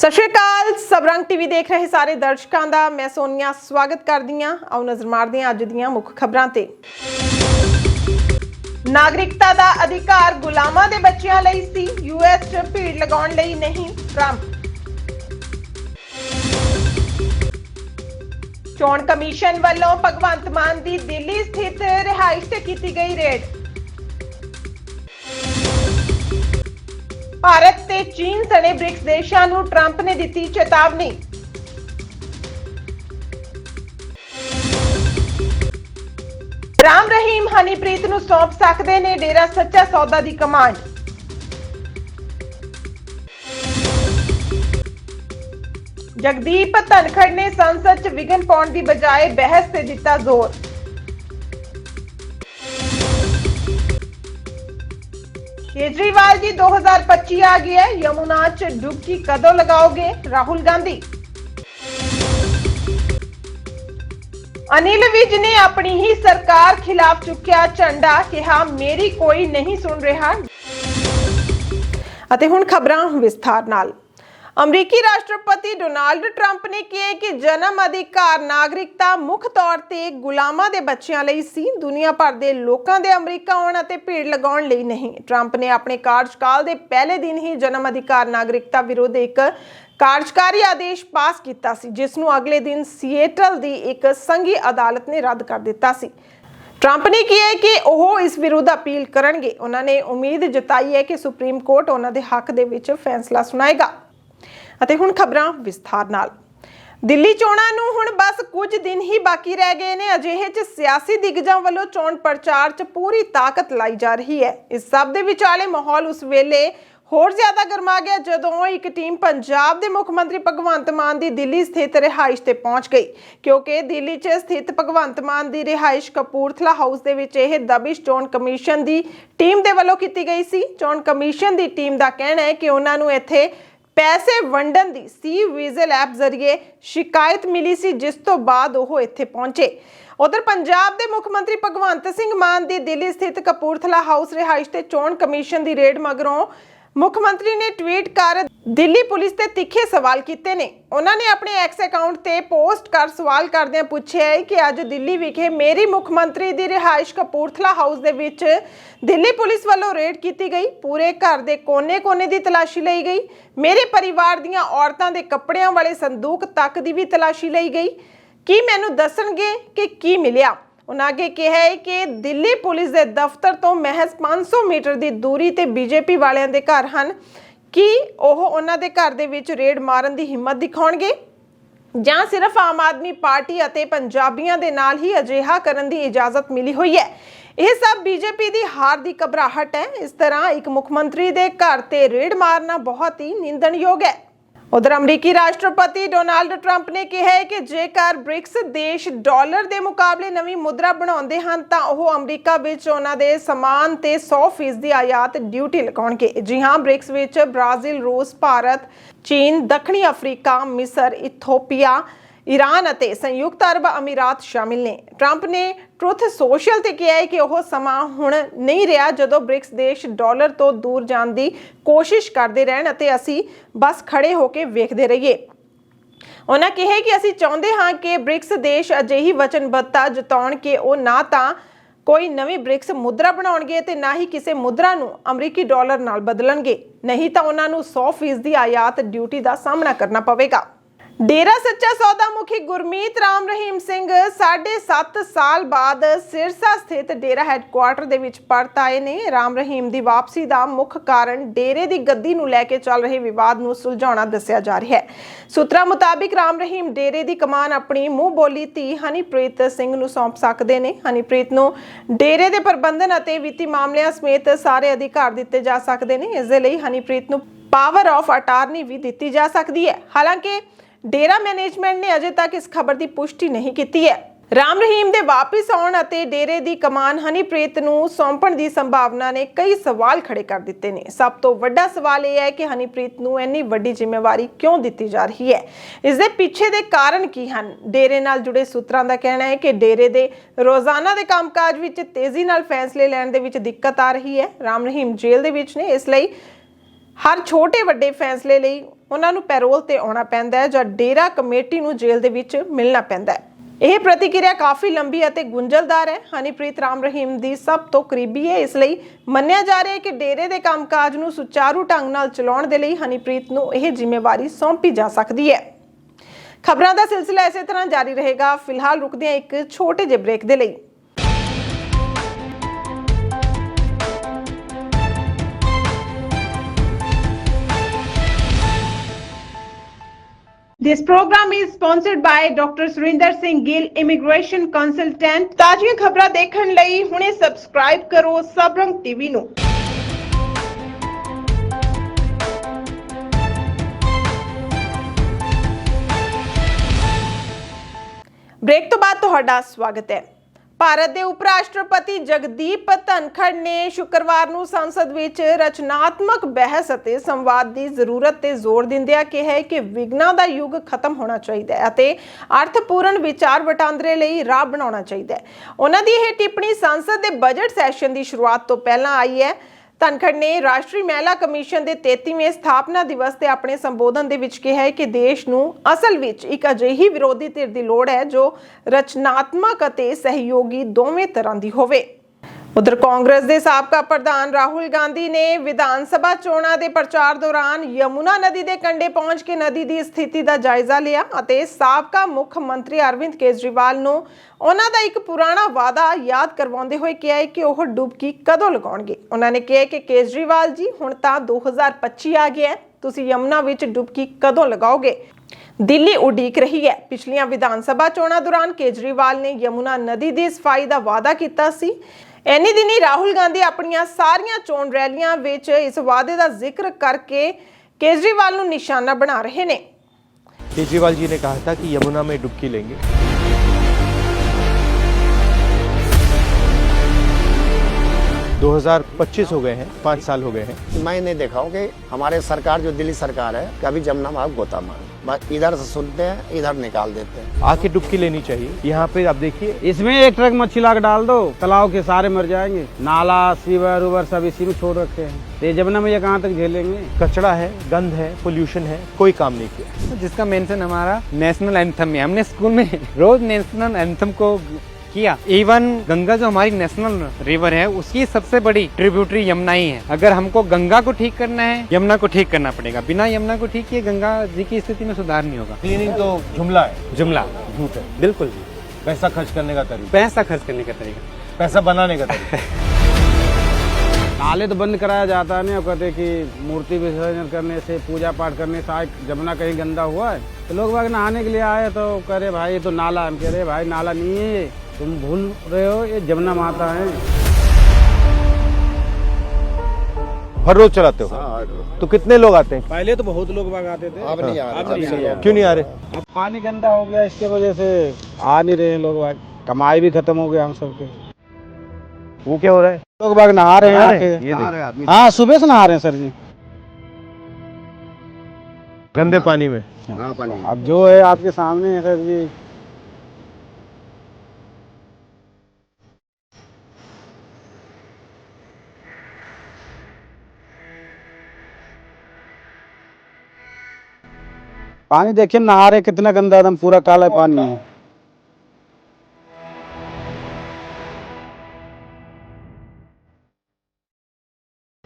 सत श्री अकाल। सबरंग टीवी देख रहे सारे दर्शकों का मैं सोनिया स्वागत करदी हां। आओ नजर मारदे हां अज दीयां मुख खबरां ते। नागरिकता दा अधिकार गुलामां दे बच्चियां लई सी, यूएस च भीड़ लगाउण लई नहीं, ट्रंप। चोण कमीशन वल्लों भगवंत मान दी दिल्ली स्थित रिहाइश ते कीती गई रेड। भारत ते चीन सने ब्रिक्स देशां नूं ट्रंप ने दित्ती चेतावनी। राम रहीम हनीप्रीत नूं सौंप सकदे ने डेरा सच्चा सौदा दी कमांड। जगदीप धनखड़ ने संसद च विघन पाउण दी बजाए बहस ते दित्ता जोर। केजरीवाल जी 2025 आ गया, यमुना च डुबकी कदों लगाओगे, राहुल गांधी। अनिल विज ने अपनी ही सरकार खिलाफ चुक्या झंडा, कहा मेरी कोई नहीं सुन रहा। अते हुण खबरां विस्तार नाल। अमरीकी राष्ट्रपति डोनाल्ड ट्रंप ने कहा कि जन्म अधिकार नागरिकता मुख तौर ते गुलामां दे बच्चियां लई सी, दुनिया भर दे लोकां दे अमरीका आउण अते भीड़ लगाउण लई नहीं। ट्रंप ने अपने कार्यकाल दे पहले दिन ही जन्म अधिकार नागरिकता विरुद्ध एक कार्यकारी आदेश पास किया सी, जिस नूं अगले दिन सिएटल दी एक संघी अदालत ने रद्द कर दिता सी। ट्रंप ने कहा कि वह इस विरुद्ध अपील करनगे। उन्होंने उम्मीद जताई है कि सुप्रीम कोर्ट उन्हां दे हक दे विच फैसला सुनाएगा। ਅਤੇ ਹੁਣ ਖਬਰਾਂ ਵਿਸਥਾਰ ਨਾਲ। ਦਿੱਲੀ ਚੋਣਾਂ ਨੂੰ ਹੁਣ ਬਸ ਕੁਝ ਦਿਨ ਹੀ ਬਾਕੀ ਰਹਿ ਗਏ ਨੇ। ਅਜਿਹੇ 'ਚ ਸਿਆਸੀ ਦਿਗਜਾਂ ਵੱਲੋਂ ਚੋਣ ਪ੍ਰਚਾਰ 'ਚ ਪੂਰੀ ਤਾਕਤ ਲਾਈ ਜਾ ਰਹੀ ਹੈ। ਇਸ ਸਭ ਦੇ ਵਿਚਾਲੇ ਮਾਹੌਲ ਉਸ ਵੇਲੇ ਹੋਰ ਜ਼ਿਆਦਾ ਗਰਮਾ ਗਿਆ ਜਦੋਂ ਇੱਕ ਟੀਮ ਪੰਜਾਬ ਦੇ ਮੁੱਖ ਮੰਤਰੀ ਭਗਵੰਤ ਮਾਨ ਦੀ ਦਿੱਲੀ ਸਥਿਤ ਰਿਹਾਇਸ਼ ਤੇ ਪਹੁੰਚ ਗਈ, ਕਿਉਂਕਿ ਦਿੱਲੀ 'ਚ ਸਥਿਤ ਭਗਵੰਤ ਮਾਨ ਦੀ ਰਿਹਾਇਸ਼ ਕਪੂਰਥਲਾ ਹਾਊਸ ਦੇ ਵਿੱਚ ਇਹ ਦਬਿਸ਼ ਚੋਣ ਕਮਿਸ਼ਨ ਦੀ ਟੀਮ ਦੇ ਵੱਲੋਂ ਕੀਤੀ ਗਈ ਸੀ। ਚੋਣ ਕਮਿਸ਼ਨ ਦੀ ਟੀਮ ਦਾ ਕਹਿਣਾ ਹੈ ਕਿ ਉਹਨਾਂ ਨੂੰ ਇੱਥੇ पैसे वंडन दी सी विजिल ऐप जरिए शिकायत मिली सी, जिस तो बाद वो इत्थे पहुंचे। उधर पंजाब के मुख मंत्री भगवंत सिंह मान की दिल्ली स्थित कपूरथला हाउस रिहाइश ते चोण कमीशन की रेड मगरों मुख मंत्री ने ट्वीट कर दिल्ली पुलिस ते तिखे सवाल किए ने। उन्होंने अपने एक्स अकाउंट ते पोस्ट कर सवाल करदे पूछे है कि अज दिल्ली विखे मेरी मुख मंत्री की रिहाइश कपूरथला हाउस दे विच दिल्ली पुलिस वालों रेड की गई, पूरे घर के कोने कोने की तलाशी ली गई, मेरे परिवार दीयां औरतां दे कपड़ियां वाले संदूक तक की भी तलाशी ली गई। की मैनूं दसणगे कि की मिलिया। उन्होंने अगे कहा है कि दिल्ली पुलिस के दफ्तर तो महज 500 मीटर की दूरी ते बीजेपी वालियां दे घर हैं। कि ओह उन्हां दे घर दे विच रेड मारन की हिम्मत दिखाउणगे जां सिर्फ आम आदमी पार्टी अते पंजाबियों के नाल ही अजिहा करन दी इजाजत मिली हुई है। यह सब बीजेपी की हार की घबराहट है। इस तरह एक मुख मंत्री के घर ते रेड मारना बहुत ही निंदणयोग है। उधर अमरीकी राष्ट्रपति डोनाल्ड ट्रंप ने कहा है कि जेकर ब्रिक्स देश डॉलर के मुकाबले नवी मुद्रा बनाते हैं तो वह अमरीका विच उन्हां दे समान ते 100% आयात ड्यूटी लगाउणगे। जी हाँ, ब्रिक्स विच ब्राजील, रूस, भारत, चीन, दक्षिणी अफ्रीका, मिस्र, इथोपिया, ईरान अते संयुक्त अरब अमीरात शामिल ने। ट्रंप ने ट्रुथ सोशल ते कहा है कि वह समा हुण नहीं रहा जदों ब्रिक्स देश डॉलर तो दूर जाने की कोशिश करते रहन अते असीं बस खड़े होकर वेखदे रहिए। उन्होंने कहा कि असीं चाहुंदे हां कि ब्रिक्स देश अजिही वचनबद्धता जताउण कि वो ना तां कोई नवी ब्रिक्स मुद्रा बनाउणगे ते ना ही किसी मुद्रा नूं अमरीकी डॉलर नाल बदलणगे, नहीं तां उन्हां नूं 100% आयात ड्यूटी का सामना करना पवेगा। डेरा सच्चा सौदा मुखी गुरमीत राम रहीम सिंह 7.5 साल बाद सिरसा स्थित डेरा हैडकुआटर दे विच परत आए ने। राम रहीम की वापसी का मुख्य कारण डेरे की गद्दी नूं लैके चल रहे विवाद नूं सुलझाउणा दस्सिया जा रहा है। सूत्रां मुताबिक राम रहीम डेरे की कमान अपनी मूँह बोली धी हनीप्रीत सिंह नूं सौंप सकदे ने। हनीप्रीत नूं डेरे के प्रबंधन अते वित्ती मामलिਆਂ समेत सारे अधिकार दिते जा सकते हैं। इस दे लई हनीप्रीत नूं पावर ऑफ अटारनी भी दी जा सकती है। हालांकि डेरा मैनेजमेंट ने अजे तक इस खबर की पुष्टि नहीं की है। राम रहीम दे वापिस आउण अते डेरे की कमान हनीप्रीत नूं सौंपण की संभावना ने कई सवाल खड़े कर दिते ने। सब तो वड्डा सवाल यह है कि हनीप्रीत नूं इन्नी वड्डी जिम्मेवारी क्यों दी जा रही है। इस दे पिछे दे कारण की हन। डेरे नाल जुड़े सूत्रां दा कहना है कि डेरे दे रोजाना दे कामकाज विच तेजी नाल फैसले लैण दे विच दिक्कत आ रही है। राम रहीम जेल दे विच ने, इसलिए हर छोटे वड्डे फैसले लई ਉਹਨਾਂ ਨੂੰ ਪੈਰੋਲ ਤੇ ਆਉਣਾ ਪੈਂਦਾ ਹੈ ਜਾਂ ਡੇਰਾ ਕਮੇਟੀ ਨੂੰ ਜੇਲ੍ਹ ਦੇ ਵਿੱਚ ਮਿਲਣਾ ਪੈਂਦਾ ਹੈ। ਇਹ ਪ੍ਰਤੀਕਿਰਿਆ ਕਾਫੀ ਲੰਬੀ ਅਤੇ ਗੁੰਝਲਦਾਰ ਹੈ। ਹਨੀਪ੍ਰੀਤ ਰਾਮ ਰਹੀਮ ਦੀ ਸਭ ਤੋਂ ਕਰੀਬੀ ਹੈ, ਇਸ ਲਈ ਮੰਨਿਆ ਜਾ ਰਿਹਾ ਹੈ ਕਿ ਡੇਰੇ ਦੇ ਕੰਮਕਾਜ ਨੂੰ ਸੁਚਾਰੂ ਢੰਗ ਨਾਲ ਚਲਾਉਣ ਦੇ ਲਈ ਹਨੀਪ੍ਰੀਤ ਨੂੰ ਇਹ ਜ਼ਿੰਮੇਵਾਰੀ ਸੌਂਪੀ ਜਾ ਸਕਦੀ ਹੈ। ਖਬਰਾਂ ਦਾ ਸਿਲਸਿਲਾ ਇਸੇ ਤਰ੍ਹਾਂ ਜਾਰੀ ਰਹੇਗਾ। ਫਿਲਹਾਲ ਰੁਕਦੇ ਹਾਂ ਇੱਕ ਛੋਟੇ ਜਿਹੇ ਬ੍ਰੇਕ ਦੇ ਲਈ। This program is sponsored by Dr. Surinder Singh Gill, Immigration Consultant. ਤਾਜ਼ੀਆਂ ਖਬਰਾਂ ਦੇਖਣ ਲਈ ਹੁਣੇ ਸਬਸਕ੍ਰਾਈਬ ਕਰੋ ਸਬਰੰਗ ਟੀਵੀ ਨੂੰ। ਬ੍ਰੇਕ ਤੋਂ ਬਾਅਦ ਤੁਹਾਡਾ ਸਵਾਗਤ ਹੈ। ਭਾਰਤ ਦੇ ਉਪ ਰਾਸ਼ਟਰਪਤੀ ਜਗਦੀਪ ਧਨਖੜ ਨੇ ਸ਼ੁੱਕਰਵਾਰ ਨੂੰ ਸੰਸਦ ਵਿੱਚ ਰਚਨਾਤਮਕ ਬਹਿਸ ਅਤੇ ਸੰਵਾਦ ਦੀ ਜ਼ਰੂਰਤ ਤੇ ਜ਼ੋਰ ਦਿੰਦਿਆਂ ਕਿਹਾ ਕਿ ਵਿਘਨਾਂ ਦਾ ਯੁੱਗ ਖਤਮ ਹੋਣਾ ਚਾਹੀਦਾ ਹੈ ਅਤੇ ਅਰਥਪੂਰਨ ਵਿਚਾਰ ਵਟਾਂਦਰੇ ਲਈ ਰਾਹ ਬਣਾਉਣਾ ਚਾਹੀਦਾ ਹੈ। ਉਹਨਾਂ ਦੀ ਇਹ ਟਿੱਪਣੀ ਸੰਸਦ ਦੇ ਬਜਟ ਸੈਸ਼ਨ ਦੀ ਸ਼ੁਰੂਆਤ ਤੋਂ ਪਹਿਲਾਂ ਆਈ ਹੈ। ਧਨਖੜ ਨੇ ਰਾਸ਼ਟਰੀ ਮਹਿਲਾ ਕਮਿਸ਼ਨ ਦੇ 33ਵੇਂ ਸਥਾਪਨਾ ਦਿਵਸ ਤੇ ਆਪਣੇ ਸੰਬੋਧਨ ਦੇ ਵਿੱਚ ਕਿਹਾ ਕਿ ਦੇਸ਼ ਨੂੰ ਅਸਲ ਵਿੱਚ ਇੱਕ ਅਜਿਹੀ ਵਿਰੋਧੀ ਧਿਰ ਦੀ ਲੋੜ ਹੈ ਜੋ ਰਚਨਾਤਮਕ ਅਤੇ ਸਹਿਯੋਗੀ ਦੋਵੇਂ ਤਰ੍ਹਾਂ ਦੀ ਹੋਵੇ। ਉਧਰ ਕਾਂਗਰਸ ਦੇ ਸਾਬਕਾ ਪ੍ਰਧਾਨ ਰਾਹੁਲ ਗਾਂਧੀ ਨੇ ਵਿਧਾਨ ਸਭਾ ਚੋਣਾਂ ਦੇ ਪ੍ਰਚਾਰ ਦੌਰਾਨ ਯਮੁਨਾ ਨਦੀ ਦੇ ਕੰਢੇ ਪਹੁੰਚ ਕੇ ਨਦੀ ਦੀ ਸਥਿਤੀ ਦਾ ਜਾਇਜ਼ਾ ਲਿਆ ਅਤੇ ਸਾਬਕਾ ਮੁੱਖ ਮੰਤਰੀ ਅਰਵਿੰਦ ਕੇਜਰੀਵਾਲ ਨੂੰ ਉਹਨਾਂ ਦਾ ਇੱਕ ਪੁਰਾਣਾ ਵਾਅਦਾ ਯਾਦ ਕਰਵਾਉਂਦੇ ਹੋਏ ਕਿਹਾ ਕਿ ਉਹ ਡੁਬਕੀ ਕਦੋਂ ਲਗਾਉਣਗੇ। ਉਹਨਾਂ ਨੇ ਕਿਹਾ ਕਿ ਕੇਜਰੀਵਾਲ ਜੀ ਹੁਣ ਤਾਂ 2025 ਆ ਗਿਆ ਹੈ, ਤੁਸੀਂ ਯਮੁਨਾ ਵਿੱਚ ਡੁਬਕੀ ਕਦੋਂ ਲਗਾਓਗੇ? ਦਿੱਲੀ ਉਡੀਕ ਰਹੀ ਹੈ। ਪਿਛਲੀਆਂ ਵਿਧਾਨ ਸਭਾ ਚੋਣਾਂ ਦੌਰਾਨ ਕੇਜਰੀਵਾਲ ਨੇ ਯਮੁਨਾ ਨਦੀ ਦੀ ਸਫਾਈ ਦਾ ਵਾਅਦਾ ਕੀਤਾ ਸੀ। ਇੰਨੀ ਦਿਨੀ ਰਾਹੁਲ ਗਾਂਧੀ ਆਪਣੀਆਂ ਸਾਰੀਆਂ ਚੋਣ ਰੈਲੀਆਂ ਵਿੱਚ ਇਸ ਵਾਅਦੇ ਦਾ ਜ਼ਿਕਰ ਕਰਕੇ केजरीवाल ਨੂੰ ਨਿਸ਼ਾਨਾ ਬਣਾ ਰਹੇ ਨੇ। केजरीवाल जी ने कहा था कि यमुना में डुबकी लेंगे। दो 2025 हो गए हैं, 5 साल हो गए हैं। मैंने देखा हो कि हमारे सरकार जो दिल्ली सरकार है कभी जमुना में गोता मार बस इधर से सुनते हैं इधर निकाल देते हैं। आके डुबकी लेनी चाहिए। यहाँ पे आप देखिए, इसमें एक ट्रक मच्छी ला के डाल दो, तालाब के सारे मर जाएंगे। नाला सीवर उवर सब इसी में छोड़ रखे हैं, तो ये जमुना में ये कहाँ तक झेलेंगे? कचरा है, गंद है, पोल्यूशन है, कोई काम नहीं किया। जिसका मेंशन हमारा नेशनल एंथम है, हमने स्कूल में रोज नेशनल एंथम को किया। इवन गंगा जो हमारी नेशनल रिवर है उसकी सबसे बड़ी ट्रिब्यूटरी यमुना ही है। अगर हमको गंगा को ठीक करना है यमुना को ठीक करना पड़ेगा। बिना यमुना को ठीक किए गंगा जी की स्थिति में सुधार नहीं होगा। क्लीनिंग तो जुमला है, जुमला झूठ है। बिल्कुल पैसा खर्च करने का तरीका, पैसा खर्च करने का तरीका, पैसा बनाने का तरीका। नाले तो बंद कराया जाता है, और कहते कि मूर्ति विसर्जन करने से पूजा पाठ करने से जमुना कहीं गंदा हुआ है, तो लोग बाग नहाने के लिए आए तो कह रहे भाई ये तो नाला। हम कह रहे भाई नाला नहीं है ये, तुम भूल रहे हो, ये जमुना माता है। हर रोज चलाते हो? तो कितने लोग आते हैं? पहले तो बहुत लोग बाग आते थे, अब नहीं आ अब नहीं रहे। आ रहे। क्यों नहीं आ रहे? अब पानी गंदा हो गया, इसके वजह से आ नहीं रहे लोग बाग। कमाई भी खत्म हो गया हम सबके। वो क्या हो रहा है? लोग बाग नहा रहे नहा रहे हैं, हैं? ये देखिए, हाँ सुबह से नहा रहे हैं सर जी। गंदे पानी में। हाँ पानी अब जो है आपके सामने है सर जी। पानी देखिए नहा रहे, कितना गंदा एकदम पूरा काला पानी है।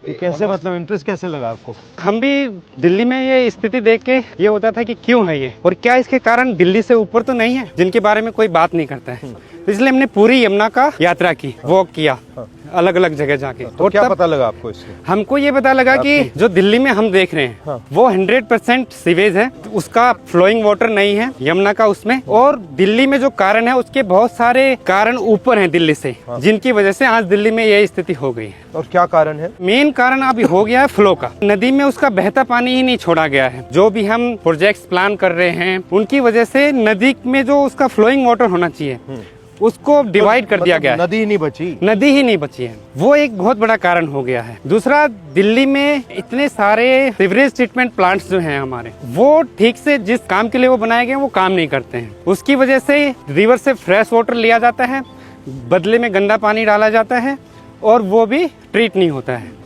ये कैसे, मतलब इंटरेस्ट कैसे लगा आपको? हम भी दिल्ली में ये स्थिति देख के ये होता था कि क्यों है ये और क्या इसके कारण दिल्ली से ऊपर तो नहीं है जिनके बारे में कोई बात नहीं करता है। तो इसलिए हमने पूरी यमुना का यात्रा की, वॉक किया अलग अलग जगह जाके। तो क्या पता लगा आपको इससे? हमको ये पता लगा कि जो दिल्ली में हम देख रहे हैं वो 100% सीवेज है, उसका फ्लोइंग वाटर नहीं है यमुना का उसमें। और दिल्ली में जो कारण है उसके बहुत सारे कारण ऊपर हैं दिल्ली से, जिनकी वजह से आज दिल्ली में यही स्थिति हो गई है। और क्या कारण है? मेन कारण अभी हो गया है फ्लो का। नदी में उसका बहता पानी ही नहीं छोड़ा गया है। जो भी हम प्रोजेक्ट्स प्लान कर रहे हैं उनकी वजह से नदी में जो उसका फ्लोइंग वाटर होना चाहिए उसको डिवाइड कर दिया गया है। नदी ही नहीं बची। नदी ही नहीं बची है, वो एक बहुत बड़ा कारण हो गया है। दूसरा, दिल्ली में इतने सारे सीवरेज ट्रीटमेंट प्लांट्स जो हैं हमारे, वो ठीक से जिस काम के लिए वो बनाए गए वो काम नहीं करते हैं। उसकी वजह से रिवर से फ्रेश वाटर लिया जाता है, बदले में गंदा पानी डाला जाता है और वो भी ट्रीट नहीं होता है।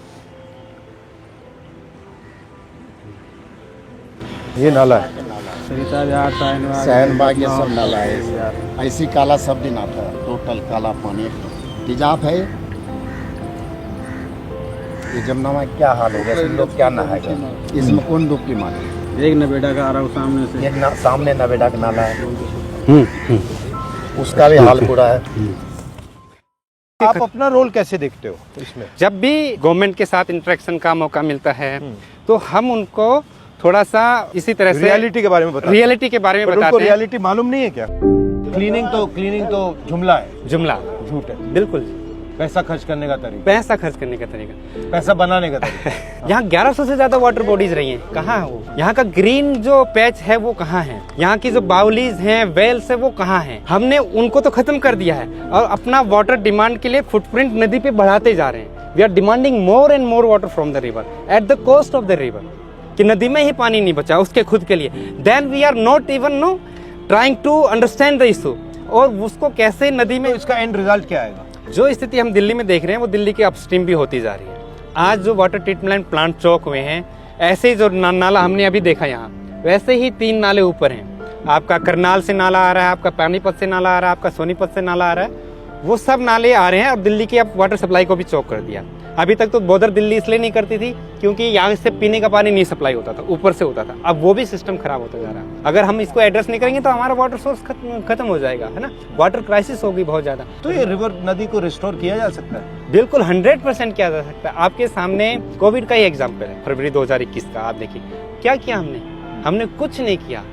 ये नाला है। सरिता विहार सहनबाग ये सब नाला है। ऐसी काला सब दिन आता है, टोटल काला पानी तेजाब है। ये जमुना में क्या हाल होगा, सब लोग क्या नहाएगा इसमें, कौन डुबकी मारे। एक नवेड़ा का आ रहा हूँ सामने से, ये सामने नवेड़ा का नाला है, उसका भी हाल बुरा है। आप अपना रोल कैसे देखते हो इसमें? जब भी गवर्नमेंट के साथ इंटरेक्शन का मौका मिलता है तो हम उनको थोड़ा सा इसी तरह से रियलिटी के बारे में बताते हैं। रियलिटी के बारे में पर उनको बताते हैं। रियलिटी मालूम नहीं है क्या? क्लीनिंग तो जुमला है, जुमला झूठ है। बिल्कुल, पैसा खर्च करने का तरीका, पैसा खर्च करने का तरीका। पैसा बनाने का तरीका। यहाँ 1100 से ज्यादा वाटर बॉडीज रही हैं, कहाँ है वो? यहाँ का ग्रीन जो पैच है वो कहाँ है? यहाँ की जो बाउलीज हैं, वेल्स है, वो कहाँ है? हमने उनको तो खत्म कर दिया है और अपना वाटर डिमांड के लिए फुटप्रिंट नदी पे बढ़ाते जा रहे हैं। We are demanding more and more water from the river at the cost of the river, कि नदी में ही पानी नहीं बचा उसके खुद के लिए। Then we are not even no trying to understand the issue, और उसको कैसे नदी में। तो इसका एंड रिजल्ट क्या आएगा? जो स्थिति हम दिल्ली में देख रहे हैं वो दिल्ली की अपस्ट्रीम भी होती जा रही है। आज जो वाटर ट्रीटमेंट प्लांट चौक हुए हैं, ऐसे ही जो नाला हमने अभी देखा यहाँ, वैसे ही 3 नाले ऊपर हैं। आपका करनाल से नाला आ रहा है, आपका पानीपत से नाला आ रहा है, आपका सोनीपत से नाला आ रहा है, वो सब नाले आ रहे हैं और दिल्ली की अब वाटर सप्लाई को भी चौक कर दिया। अभी तक तो बोदर दिल्ली इसलिए नहीं करती थी क्योंकि यहाँ से पीने का पानी नहीं सप्लाई होता था, ऊपर से होता था। अब वो भी सिस्टम खराब होता जा रहा है। अगर हम इसको एड्रेस नहीं करेंगे तो हमारा वाटर सोर्स खत्म हो जाएगा, है ना। वाटर क्राइसिस होगी बहुत ज्यादा। तो ये रिवर नदी को रिस्टोर किया जा सकता है? बिल्कुल 100% किया जा सकता है। आपके सामने कोविड का ही एग्जाम्पल है, फरवरी 2021 का। आप देखिए क्या किया हमने कुछ नहीं किया,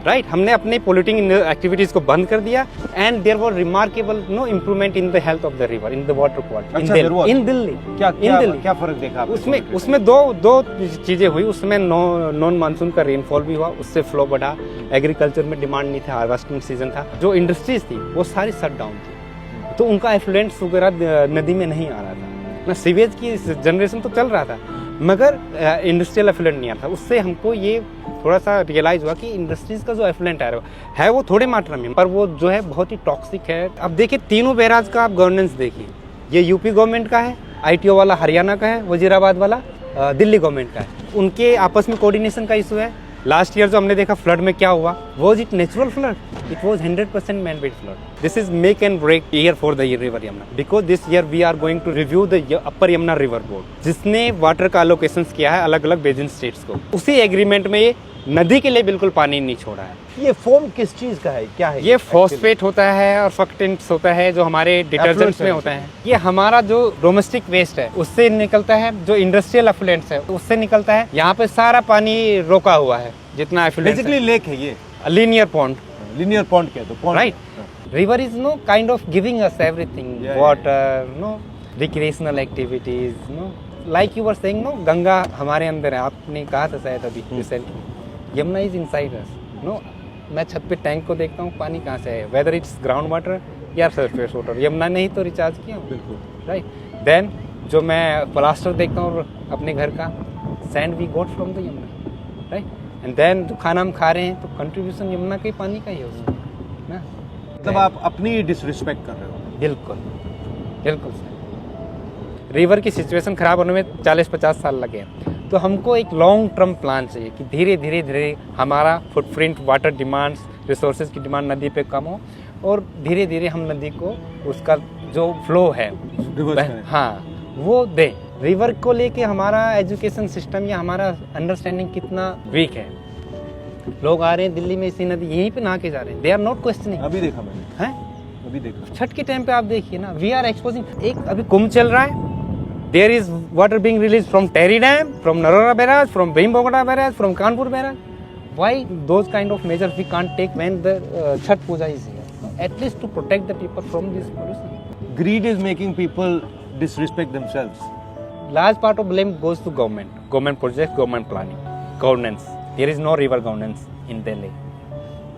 राइट। हमने अपने पोल्यूटिंग एक्टिविटीज को बंद कर दिया and there was remarkable no improvement in the health of the river, in the water quality in Delhi. क्या फर्क देखा आपने? उसमें दो चीजें हुई। उसमें नॉन मानसून का रेनफॉल भी हुआ, उससे फ्लो बढ़ा, एग्रीकल्चर में डिमांड नहीं था, हार्वेस्टिंग सीजन था। जो इंडस्ट्रीज थी वो सारी शट डाउन थी, तो उनका एफ्लुएंट्स वगैरह नदी में नहीं आ रहा था ना। सीवेज की जनरेशन तो चल रहा था मगर इंडस्ट्रियल एफ्लुएंट नहीं आ रहा था। उससे हमको ये थोड़ा सा रियलाइज हुआ कि इंडस्ट्रीज का जो एफ्लुएंट है वो थोड़े मात्रा में, पर वो जो है बहुत ही टॉक्सिक है। अब देखिए तीनों बैराज का आप गवर्नेंस देखिए, ये यूपी गवर्नमेंट का है, ITO वाला हरियाणा का है, वजीराबाद वाला दिल्ली गवर्नमेंट का है। उनके आपस में कोऑर्डिनेशन का इशू है। लास्ट ईयर जो हमने देखा फ्लड में क्या हुआ, was it natural flood? It was 100% man made flood. This is make and break year for the river Yamuna, because this year we are going to review the Upper Yamuna River Board, जिसने water का allocation किया है अलग अलग basin states को। उसी agreement में ये नदी के लिए बिल्कुल पानी नहीं छोड़ा है। ये फोम किस चीज का है, क्या है? ये फॉस्फेट होता है और फक्टेंट्स होता है जो हमारे डिटर्जेंट्स में होता है। ये हमारा जो डोमेस्टिक वेस्ट है उससे निकलता है, जो इंडस्ट्रियल एफ्लुएंट्स है उससे निकलता है। यहाँ पे सारा पानी रोका हुआ है जितना एफ्लुएंट। बेसिकली लेक है ये, लीनियर पॉन्ड। लीनियर पॉन्ड क्या है? तो pond, right. River is no kind of giving us everything, water, no recreational activities, no like you were saying, no Ganga हमारे अंदर है। आपने कहा था शायद अभी recently, Yamuna is inside us, no. मैं छत पे टैंक को देखता हूँ, पानी कहाँ से है, वेदर इट्स ग्राउंड वाटर या सरफेस वाटर। यमुना ने ही तो रिचार्ज किया, बिल्कुल, राइट। देन जो मैं प्लास्टर देखता हूँ अपने घर का, sand we got from the Yamuna, right. And then जो खाना हम खा रहे हैं तो कंट्रीब्यूशन यमुना के पानी का ही है उसमें ना। तब आप अपनी डिसरिस्पेक्ट कर रहे हो। बिल्कुल बिल्कुल सर। रिवर की सिचुएशन खराब होने में 40-50 साल लगे, तो हमको एक लॉन्ग टर्म प्लान चाहिए कि धीरे धीरे हमारा फुटप्रिंट, वाटर डिमांड्स, रिसोर्सेज की डिमांड नदी पे कम हो और धीरे धीरे हम नदी को उसका जो फ्लो है हाँ वो दें। रिवर को लेके हमारा एजुकेशन सिस्टम या हमारा अंडरस्टैंडिंग कितना वीक है। लोग आ रहे हैं दिल्ली में इसी नदी यहीं पे नहा के जा रहे हैं, दे आर नॉट क्वेश्चनिंग। अभी देखा मैंने, हैं अभी देखा छठ के टाइम पे आप देखिए ना, वी आर एक्सपोजिंग। एक अभी कुंभ चल रहा है, there is water being release from Tehri dam, from Narora barrage, from Bhimgoda barrage, from Kanpur barrage. Why those kind of measures we can't take when the Chhath Puja is here, at least to protect the people from this pollution. Greed is making people disrespect themselves. Large part of blame goes to government projects, government planning, governance. There is no river governance in Delhi.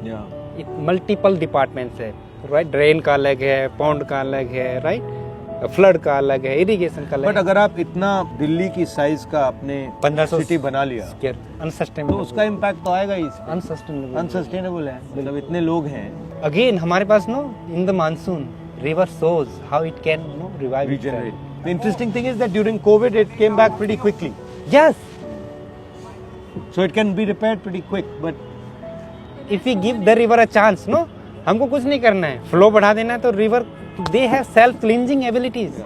Yeah. It multiple departments है, right? Drain का अलग है, pond का अलग है, right, flood का अलग है, इरिगेशन का अलग बट अगर आप इतना दिल्ली की साइज का अपने 1500 सिटी बना लिया अनसस्टेनेबल, तो उसका इम्पैक्ट तो आएगा ही। अनसस्टेनेबल अनसस्टेनेबल है, मतलब इतने लोग हैं। अगेन हमारे पास no in the monsoon river shows how it can revive Regenerate. itself. The interesting thing is that during COVID it came back pretty quickly. Yes. So it can be repaired pretty quick, but if you give the river a chance, no, हमको कुछ नहीं करना है, flow बढ़ा देना है, तो river they have self cleansing abilities.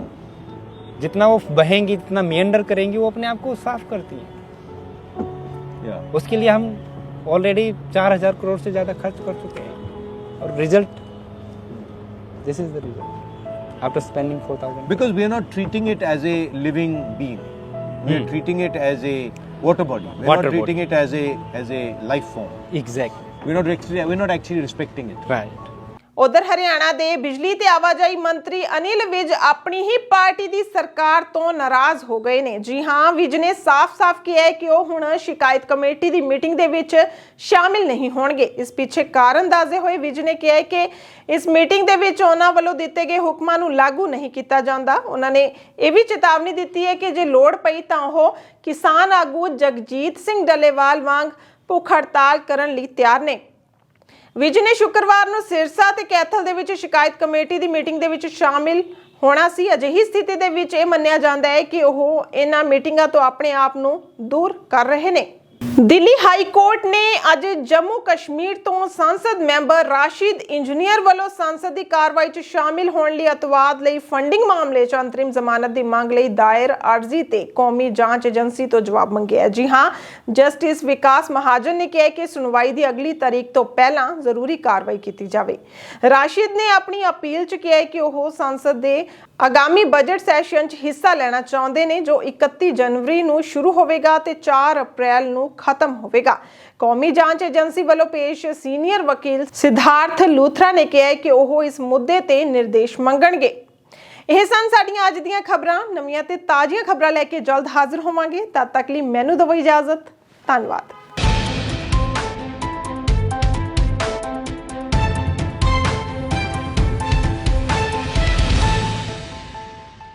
जितना वो बहेंगी, जितना मेंडर करेंगी, वो अपने आप को साफ करती है। yeah. उसके लिए हम ऑलरेडी 4000 करोड़ से ज्यादा खर्च कर चुके हैं, और result, this is the result after spending 4000। Because we are not treating it as a living being. We are treating it as a water body. We are Water not treating it as a life form. Exactly, We're not actually respecting it. Right. ਉਧਰ ਹਰਿਆਣਾ ਦੇ ਬਿਜਲੀ ਤੇ ਆਵਾਜਾਈ ਮੰਤਰੀ ਅਨਿਲ ਵਿਜ ਆਪਣੀ ਹੀ party ਦੀ ਸਰਕਾਰ ਤੋਂ ਨਾਰਾਜ਼ ਹੋ ਗਏ ਨੇ। ਜੀ ਹਾਂ, ਵਿਜ ਨੇ ਸਾਫ਼-ਸਾਫ਼ ਕਿਹਾ ਹੈ ਕਿ ਉਹ ਹੁਣ ਸ਼ਿਕਾਇਤ ਕਮੇਟੀ ਦੀ ਮੀਟਿੰਗ ਦੇ ਵਿੱਚ ਸ਼ਾਮਿਲ ਨਹੀਂ ਹੋਣਗੇ। ਇਸ ਪਿੱਛੇ ਕਾਰਨ ਦੱਸਦੇ ਹੋਏ ਵਿਜ ਨੇ ਕਿਹਾ ਹੈ ਕਿ ਇਸ ਮੀਟਿੰਗ ਦੇ ਵਿੱਚ ਉਹਨਾਂ ਵੱਲੋਂ ਦਿੱਤੇ ਗਏ ਹੁਕਮਾਂ ਨੂੰ ਲਾਗੂ ਨਹੀਂ ਕੀਤਾ ਜਾਂਦਾ। ਉਹਨਾਂ ਨੇ ਇਹ ਵੀ ਚੇਤਾਵਨੀ ਦਿੱਤੀ ਹੈ ਕਿ ਜੇ ਲੋੜ ਪਈ ਤਾਂ ਉਹ ਕਿਸਾਨ ਆਗੂ ਜਗਜੀਤ ਸਿੰਘ ਡੱਲੇਵਾਲ ਵਾਂਗ ਭੁੱਖ ਹੜਤਾਲ ਕਰਨ ਲਈ ਤਿਆਰ ਨੇ। ਵਿਜ ਨੇ ਸ਼ੁੱਕਰਵਾਰ ਨੂੰ ਸਿਰਸਾ ਤੇ ਕੈਥਲ ਦੇ ਵਿੱਚ ਸ਼ਿਕਾਇਤ ਕਮੇਟੀ ਦੀ ਮੀਟਿੰਗ ਦੇ ਵਿੱਚ ਸ਼ਾਮਿਲ ਹੋਣਾ ਸੀ। ਅਜਿਹੀ ਸਥਿਤੀ ਦੇ ਵਿੱਚ ਇਹ ਮੰਨਿਆ ਜਾਂਦਾ ਹੈ ਕਿ ਉਹ ਇਹਨਾਂ ਮੀਟਿੰਗਾਂ ਤੋਂ ਆਪਣੇ ਆਪ ਨੂੰ ਦੂਰ ਕਰ ਰਹੇ ਨੇ। ਦਿੱਲੀ ਹਾਈ ਕੋਰਟ ਨੇ ਅੱਜ ਜੰਮੂ ਕਸ਼ਮੀਰ ਤੋਂ ਸੰਸਦ ਮੈਂਬਰ ਰਾਸ਼ਿਦ ਇੰਜੀਨੀਅਰ ਵੱਲੋਂ ਸੰਸਦ ਦੀ ਕਾਰਵਾਈ 'ਚ ਸ਼ਾਮਿਲ ਹੋਣ ਲਈ ਅਤਵਾਦ ਲਈ ਫੰਡਿੰਗ ਮਾਮਲੇ 'ਚ ਅੰਤਰਿਮ ਜ਼ਮਾਨਤ ਦੀ ਮੰਗ ਲਈ ਦਾਇਰ ਅਰਜ਼ੀ ਤੇ ਕੌਮੀ ਜਾਂਚ ਏਜੰਸੀ ਤੋਂ ਜਵਾਬ ਮੰਗਿਆ। ਜੀ ਹਾਂ, ਜਸਟਿਸ ਵਿਕਾਸ ਮਹਾਜਨ ਨੇ ਕਿਹਾ ਕਿ ਸੁਣਵਾਈ ਦੀ ਅਗਲੀ ਤਾਰੀਖ ਤੋਂ ਪਹਿਲਾਂ ਜ਼ਰੂਰੀ ਕਾਰਵਾਈ ਕੀਤੀ ਜਾਵੇ। ਰਾਸ਼ਿਦ ਨੇ ਆਪਣੀ ਅਪੀਲ 'ਚ ਕਿਹਾ ਕਿ ਉਹ ਸੰਸਦ ਦੇ ਆਗਾਮੀ ਬਜਟ ਸੈਸ਼ਨ 'ਚ ਹਿੱਸਾ ਲੈਣਾ ਚਾਹੁੰਦੇ ਨੇ, ਜੋ 31 ਜਨਵਰੀ ਨੂੰ ਸ਼ੁਰੂ ਹੋਵੇਗਾ ਤੇ 4 ਅਪ੍ਰੈਲ ਨੂੰ ਖਤਮ ਹੋਵੇਗਾ। ਕੌਮੀ ਜਾਂਚ ਏਜੰਸੀ ਵੱਲੋਂ ਪੇਸ਼ ਸੀਨੀਅਰ ਵਕੀਲ ਸਿਧਾਰਥ ਲੂਥਰਾ ਨੇ ਕਿਹਾ ਕਿ ਉਹ ਇਸ ਮੁੱਦੇ ਤੇ ਨਿਰਦੇਸ਼ ਮੰਗਣਗੇ। ਇਹ ਸਨ ਸਾਡੀਆਂ ਅੱਜ ਦੀਆਂ ਖਬਰਾਂ। ਨਵੀਆਂ ਤੇ ਤਾਜ਼ੀਆਂ ਖਬਰਾਂ ਲੈ ਕੇ ਜਲਦ ਹਾਜ਼ਰ ਹੋਵਾਂਗੇ। ਤਦ ਤੱਕ ਲਈ ਮੈਨੂੰ ਦਿਓ ਇਜਾਜ਼ਤ। ਧੰਨਵਾਦ।